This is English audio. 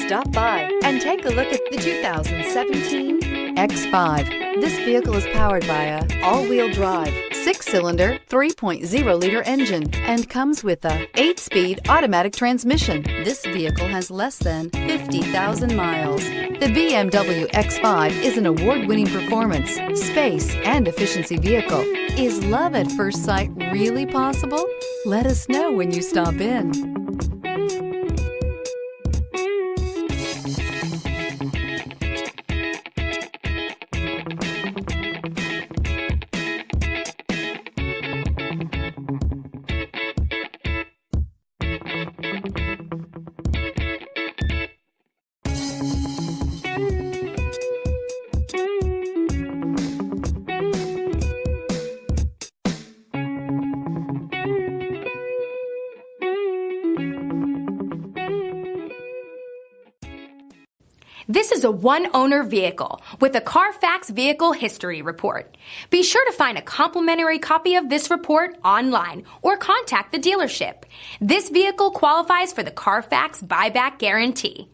Stop by and take a look at the 2017 X5. This vehicle is powered by a all-wheel drive, 6-cylinder, 3.0-liter engine and comes with a 8-speed automatic transmission. This vehicle has less than 50,000 miles. The BMW X5 is an award-winning performance, space, and efficiency vehicle. Is love at first sight really possible? Let us know when you stop in. This is a one-owner vehicle with a CARFAX Vehicle History Report. Be sure to find a complimentary copy of this report online or contact the dealership. This vehicle qualifies for the CARFAX Buyback Guarantee.